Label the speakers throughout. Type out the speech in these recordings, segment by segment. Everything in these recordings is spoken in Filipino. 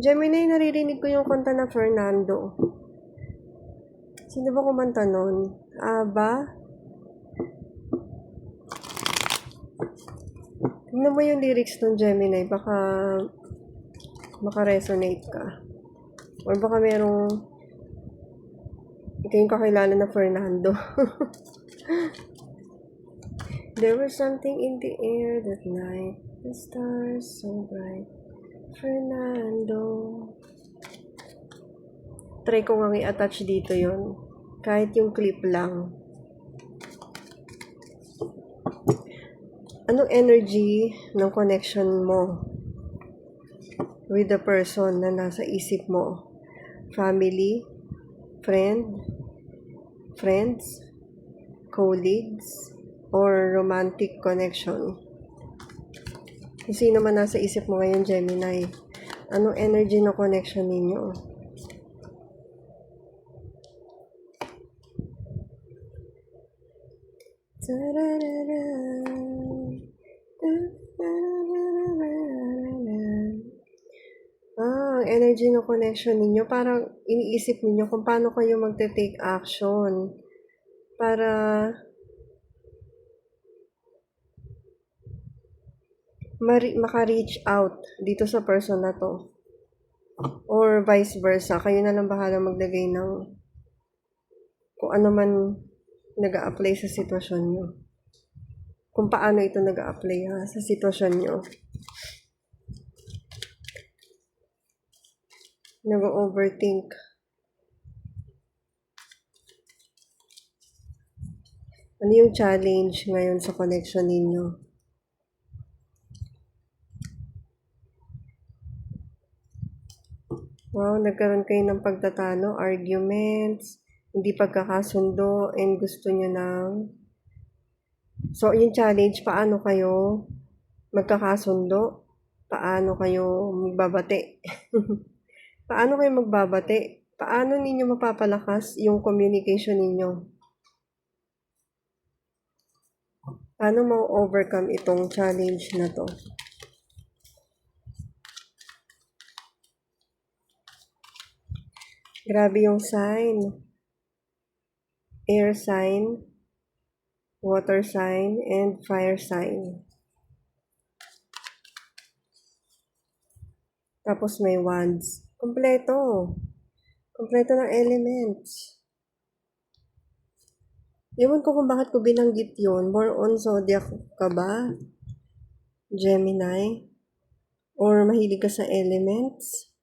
Speaker 1: Gemini, naririnig ko yung kanta na Fernando. Sino ba kumanta nun? Aba? Tignan mo yung lyrics ng Gemini, baka maka-resonate ka. Or baka merong kayong kakilala na Fernando. There was something in the air that night, the stars so bright. Fernando. Try ko nga i-attach dito yon, kahit yung clip lang. Anong energy ng connection mo with the person na nasa isip mo? Family, friends, colleagues, or romantic connection? Kung sino man nasa isip mo ngayon, Gemini, anong energy ng connection ninyo? Ang energy ng connection ninyo, parang iniisip ninyo kung paano kayo magte-take action para maka-reach out dito sa person na to. Or vice versa, kayo na lang bahala maglagay ng kung ano man nag-a-apply sa sitwasyon nyo. Kung paano ito nag-a-apply sa sitwasyon nyo. Nag-overthink. Ano yung challenge ngayon sa connection ninyo? Wow, nagkaroon kayo ng pagtatalo, arguments, hindi pagkakasundo, and gusto nyo ng... So, yung challenge, paano kayo magkakasundo? Paano kayo magbabate? Paano kayo magbabate? Paano ninyo mapapalakas yung communication ninyo? Paano ma-overcome itong challenge na to? Grabe yung sign. Air sign, water sign, and fire sign. Tapos may wands. Kompleto. Kompleto ng elements. Ewan ko kung bakit ko binanggit yun. More on zodiac ka ba? Gemini? Or mahilig ka sa elements?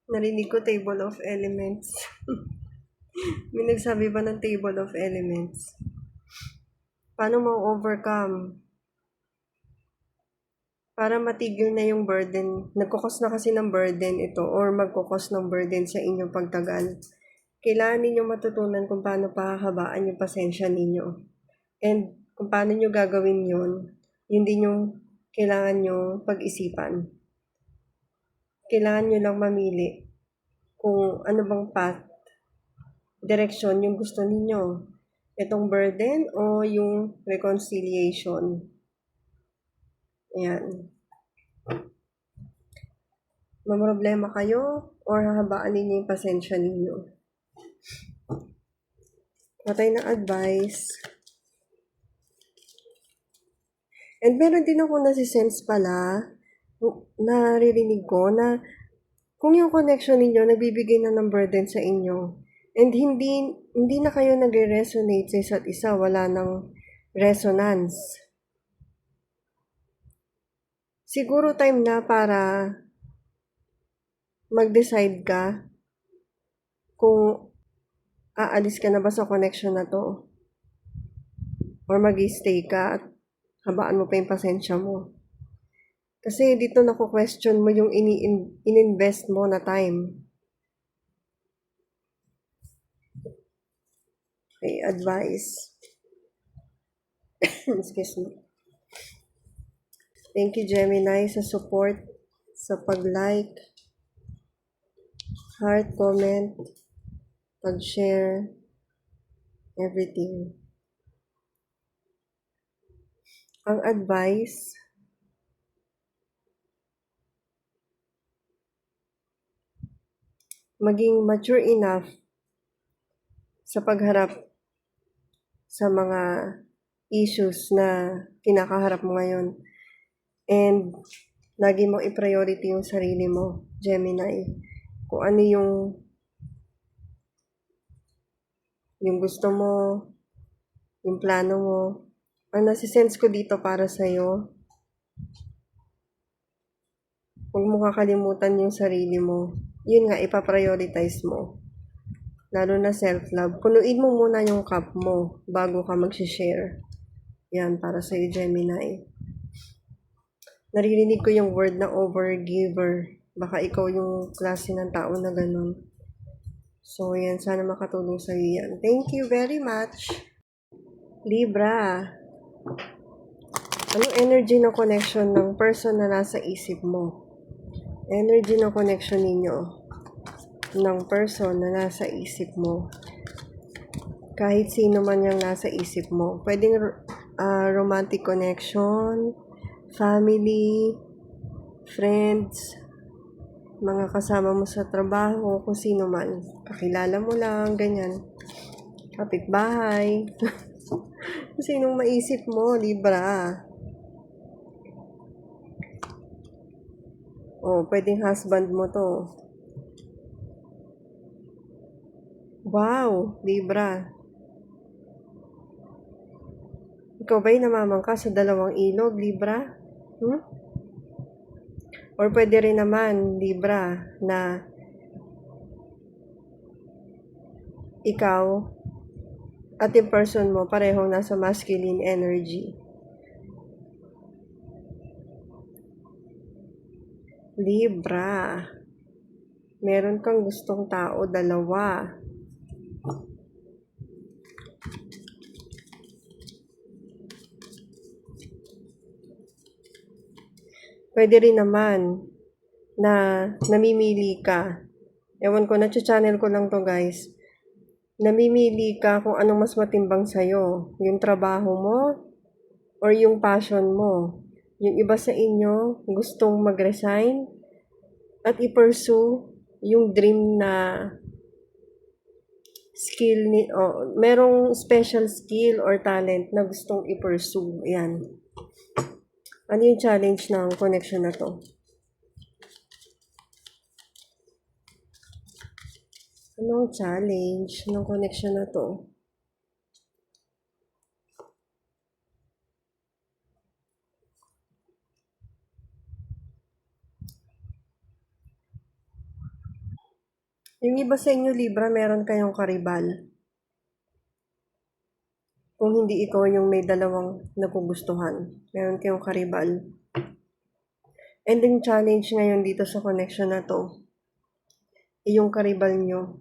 Speaker 1: Narinig ko table of elements. May nagsabi ba ng table of elements? Paano ma-overcome? Para matigil na yung burden. Nagkukos na kasi ng burden ito or magkukos ng burden sa inyong pagtagal. Kailangan ninyo matutunan kung paano pahahabaan yung pasensya ninyo. And kung paano nyo gagawin yun, yun din yung kailangan nyo pag-isipan. Kailangan nyo lang mamili kung ano bang path, direksyon yung gusto ninyo. Itong burden o yung reconciliation. Ayan. Mamroblema kayo or hahabaan ninyo yung pasensya ninyo. Patay na advice. And meron din ako nasisense pala, naririnig ko na kung yung connection ninyo nagbibigay na ng burden sa inyo and hindi na kayo nagre-resonate sa isa't isa, wala ng resonance. Siguro time na para mag-decide ka kung aalis ka na ba sa connection na to or mag-stay ka at habaan mo pa yung pasensya mo. Kasi dito naku-question mo yung in-invest mo na time. Okay, advice. Excuse me. Thank you, Gemini, sa support, sa pag-like, heart, comment, pag-share, everything. Ang advice, maging mature enough sa pagharap sa mga issues na kinakaharap mo ngayon. And lagi mo i-priority yung sarili mo, Gemini. Kung ano yung gusto mo, yung plano mo. Ang nasisense ko dito para sa'yo, huwag mo kakalimutan yung sarili mo. Yun nga, ipaprioritize mo. Lalo na self-love. Punuin mo muna yung cup mo bago ka mag-share. Yan, para sa'yo, Gemini. Naririnig ko yung word na overgiver. Baka ikaw yung klase ng tao na ganun. So, yan. Sana makatulong sa'yo yan. Thank you very much. Libra. Anong energy ng connection ng person na nasa isip mo? Energy ng connection ninyo ng person na nasa isip mo. Kahit sino man yung nasa isip mo. Pwedeng romantic connection, family, friends, mga kasama mo sa trabaho, kung sino man. Kakilala mo lang, ganyan. Kapitbahay. Kung sinong maisip mo, Libra. Pwedeng husband mo to. Wow, Libra. Ikaw ba'y namamangka sa dalawang ilog, Libra? Or pwede rin naman, Libra, na ikaw at yung person mo parehong nasa masculine energy. Libra. Meron kang gustong tao, dalawa. Pwede rin naman na namimili ka. Ewan ko, na-channel ko lang to, guys. Namimili ka kung anong mas matimbang sa'yo. Yung trabaho mo or yung passion mo. Yung iba sa inyo gustong mag-resign at i-pursue yung dream na skill merong special skill or talent na gustong i-pursue. Yan. Ano yung challenge ng connection na to? Anong challenge ng connection na to? Yung iba sa inyo, Libra, meron kayong karibal. Kung hindi ikaw yung may dalawang nagugustuhan, meron kayong karibal. And yung challenge ngayon dito sa connection na to, yung karibal nyo.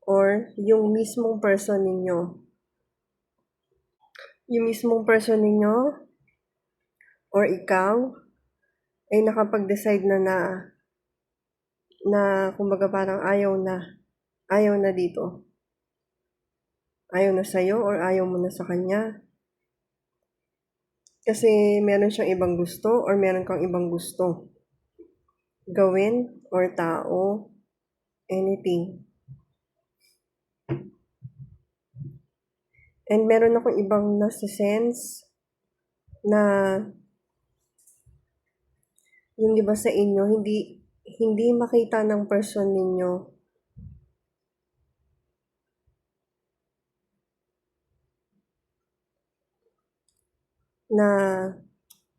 Speaker 1: Or yung mismong person ninyo. Yung mismong person ninyo, or ikaw, ay nakapag-decide na kumbaga parang ayaw na dito. Ayaw na sa'yo or ayaw mo na sa kanya. Kasi meron siyang ibang gusto or meron kang ibang gusto. Gawin or tao, anything. And meron akong ibang nasa-sense na yung iba sa inyo, hindi makita ng person ninyo na,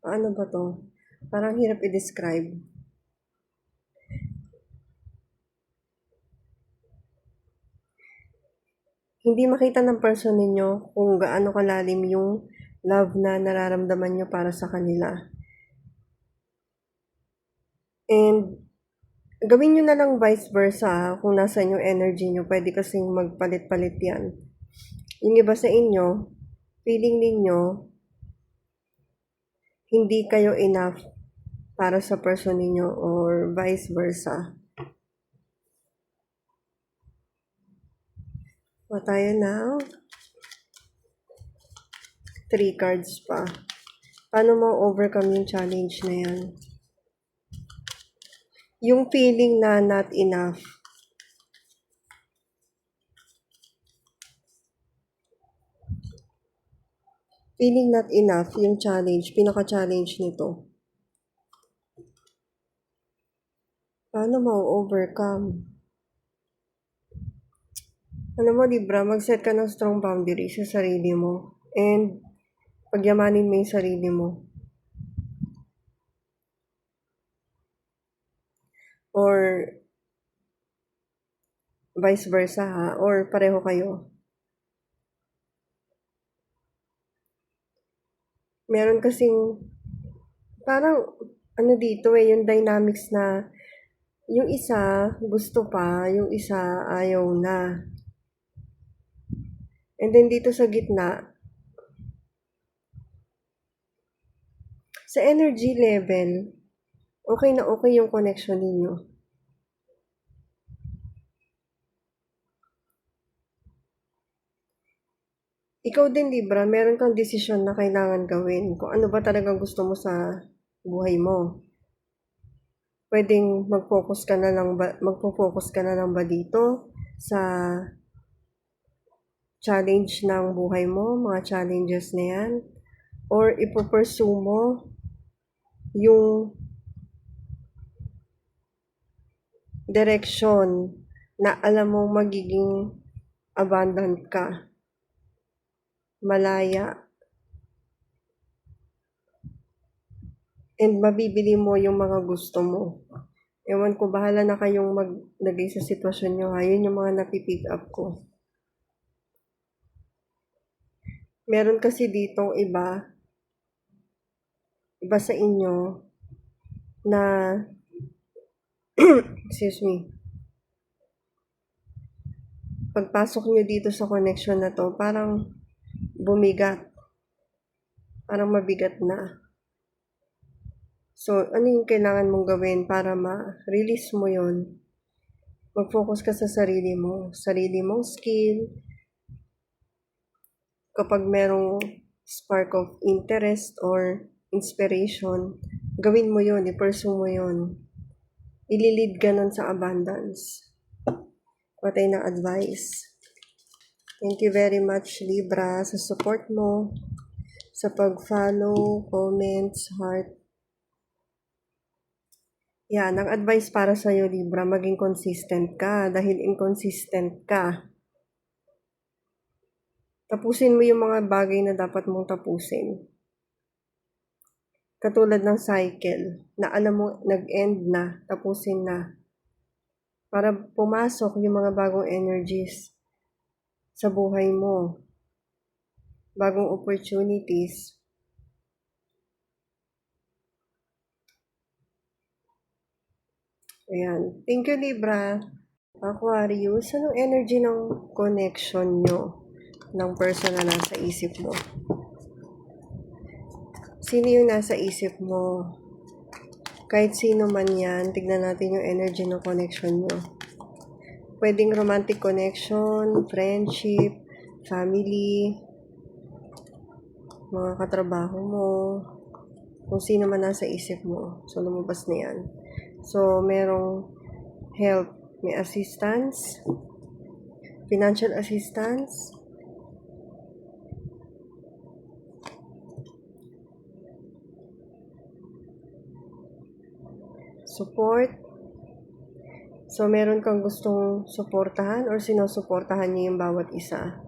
Speaker 1: ano ba to? Parang hirap i-describe. Hindi makita ng person ninyo kung gaano kalalim yung love na nararamdaman nyo para sa kanila. And gawin nyo na lang vice versa kung nasa yung energy nyo. Pwede kasing magpalit-palit yan. Yung iba sa inyo, feeling ninyo, hindi kayo enough para sa person ninyo or vice versa. Tayo now. 3 cards pa. Paano mo overcome yung challenge na yan? Yung feeling na not enough. Feeling not enough, yung challenge, pinaka-challenge nito. Paano ma-overcome? Alam mo, Libra, mag-set ka ng strong boundaries sa sarili mo. And pagyamanin mo yung sarili mo. Or vice versa ha, or pareho kayo. Meron kasing parang ano dito yung dynamics na yung isa gusto pa, yung isa ayaw na. And then dito sa gitna, sa energy level, okay na okay yung connection ninyo. Ikaw din, Libra, meron kang desisyon na kailangan gawin. Kung ano ba talagang gusto mo sa buhay mo. Pwedeng mag-focus ka na lang ba, magpo-focus ka na lang ba dito sa challenge ng buhay mo, mga challenges na yan? Or ipo-pursue mo yung direction na alam mo magiging abundant ka, malaya, and mabibili mo yung mga gusto mo. Ewan ko, bahala na kayong maglagay sa sitwasyon nyo ha. Yun yung mga napipick up ko. Meron kasi ditong iba sa inyo na excuse me, pagpasok nyo dito sa connection na to, parang bumigat. Parang mabigat na. So, ano yung kailangan mong gawin para ma-release mo yon? Mag-focus ka sa sarili mong skill. Kapag merong spark of interest or inspiration, gawin mo yon, i-pursue mo yon. Ililid ka nun sa abundance. Patay ng advice. Thank you very much, Libra, sa support mo, sa pag-follow, comments, heart. Yan, ang advice para sa'yo, Libra, maging consistent ka dahil inconsistent ka. Tapusin mo yung mga bagay na dapat mong tapusin. Katulad ng cycle na alam mo nag-end na, tapusin na. Para pumasok yung mga bagong energies sa buhay mo. Bagong opportunities. Ayan. Thank you, Libra. Aquarius, anong energy ng connection nyo ng person na nasa isip mo? Sino yung nasa isip mo? Kahit sino man yan, tignan natin yung energy ng connection nyo. Pwedeng romantic connection, friendship, family, mga katrabaho mo, kung sino man nasa isip mo. So, lumabas na yan. So, merong help, may assistance, financial assistance, support. So, meron kang gustong suportahan or sinusuportahan niyo yung bawat isa.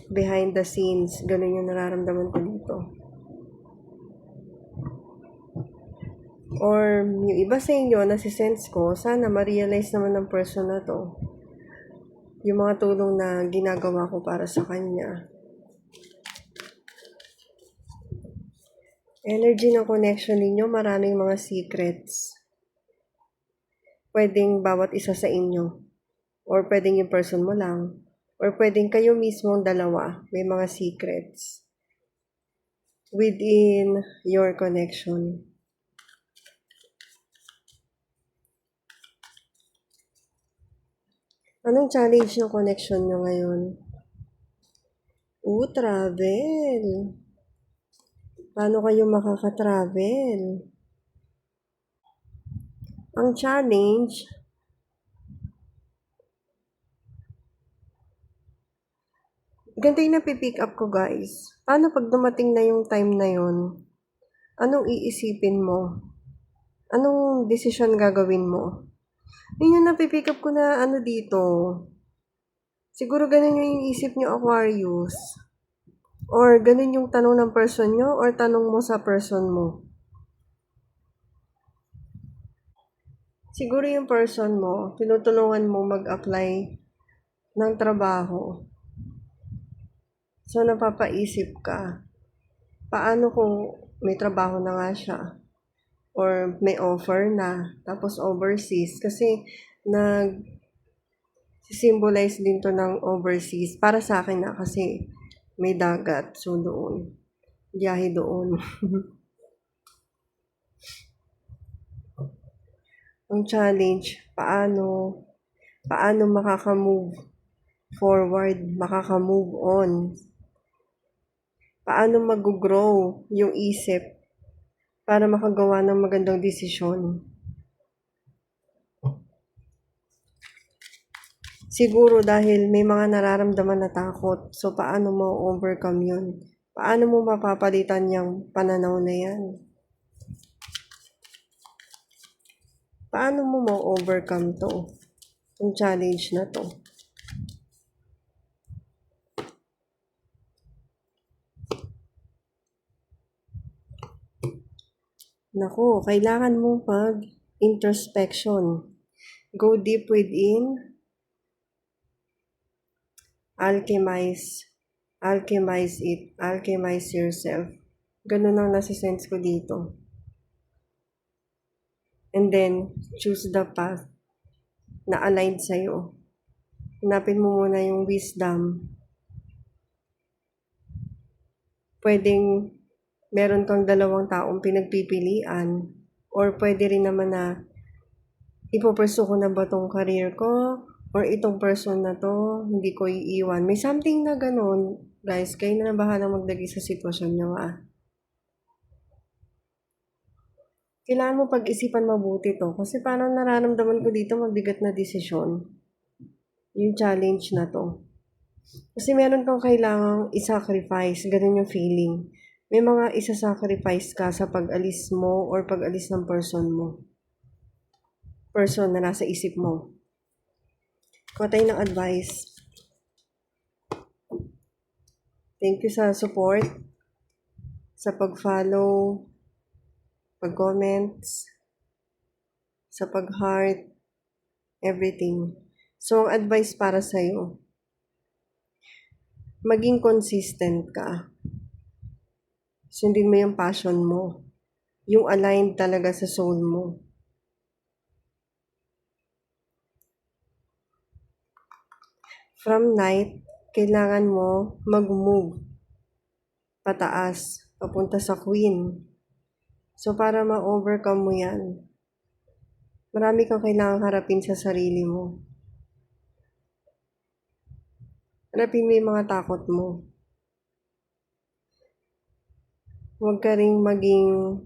Speaker 1: Behind the scenes, ganun yung nararamdaman ko dito. Or yung iba sa inyo, nasisense ko, sana ma-realize naman ng person na to yung mga tulong na ginagawa ko para sa kanya. Energy ng connection ninyo, maraming mga secrets. Pwedeng bawat isa sa inyo. Or pwedeng yung person mo lang. Or pwedeng kayo mismo dalawa, may mga secrets within your connection. Anong challenge ng connection nyo ngayon? Travel. Paano kayo makaka-travel? Ang challenge, ganito yung napipick up ko, guys. Paano pag dumating na yung time na yon? Anong iisipin mo? Anong desisyon gagawin mo? Yun yung napipick up ko na ano dito. Siguro ganun yung isip nyo, Aquarius. Or ganun yung tanong ng person nyo or tanong mo sa person mo. Siguro yung person mo, tinutulungan mo mag-apply ng trabaho. So, napapaisip ka, paano kung may trabaho na nga siya? Or may offer na, tapos overseas? Kasi, symbolize din to ng overseas. Para sa akin na kasi may dagat. So, doon. Biyahe doon. Ang challenge, paano makaka-move forward, makaka-move on. Paano mag-grow yung isip para makagawa ng magandang desisyon. Siguro dahil may mga nararamdaman na takot. So, paano mo overcome yun? Paano mo mapapalitan yung pananaw na yan? Paano mo ma-overcome to? Yung challenge na to? Naku, kailangan mo mag-introspection. Go deep within. Alchemize it. Alchemize yourself. Ganun ang nasisense ko dito. And then, choose the path na aligned sa'yo. Hanapin mo muna yung wisdom. Pwedeng meron kang dalawang taong pinagpipilian or pwede rin naman na ipopursue ko na ba tong career ko or itong person na to, hindi ko iiwan. May something na ganun, guys. Kayo na bahala maglagay sa sitwasyon nyo, Kailangan mo pag-isipan mabuti to. Kasi parang nararamdaman ko dito mabigat na desisyon. Yung challenge na to. Kasi meron kang kailangang i-sacrifice. Ganun yung feeling. May mga isa-sacrifice ka sa pag-alis mo or pag-alis ng person mo. Person na nasa isip mo. Kuha tayo ng advice. Thank you sa support, sa pag-follow, pag-comments, sa pag-heart, everything. So, ang advice para sa'yo, maging consistent ka. Sundin mo yung passion mo. Yung aligned talaga sa soul mo. From night, kailangan mo mag-move pataas, papunta sa queen. So, para ma-overcome mo yan, marami kang kailangang harapin sa sarili mo. Harapin mo yung mga takot mo. Huwag ka rin maging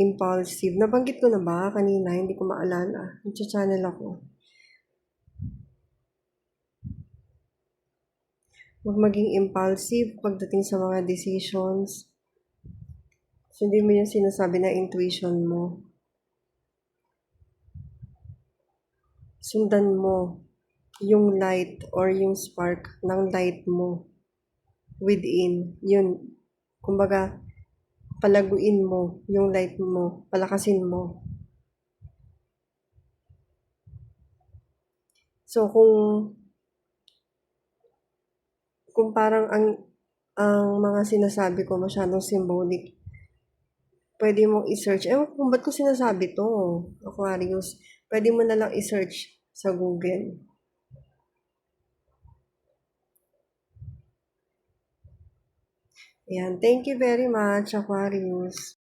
Speaker 1: impulsive. Nabanggit ko na ba kanina? Hindi ko maalala. Nag-channel ako. Huwag maging impulsive pagdating sa mga decisions. Sundin mo yung sinasabi na intuition mo. Sundan mo yung light or yung spark ng light mo within. Yun, kumbaga, palaguin mo yung light mo, palakasin mo. So, kung parang ang mga sinasabi ko masyadong symbolic, pwede mong i-search. Kung ba't ko sinasabi to, Aquarius? Pwede mo na lang i-search sa Google. Ayan. Thank you very much, Aquarius.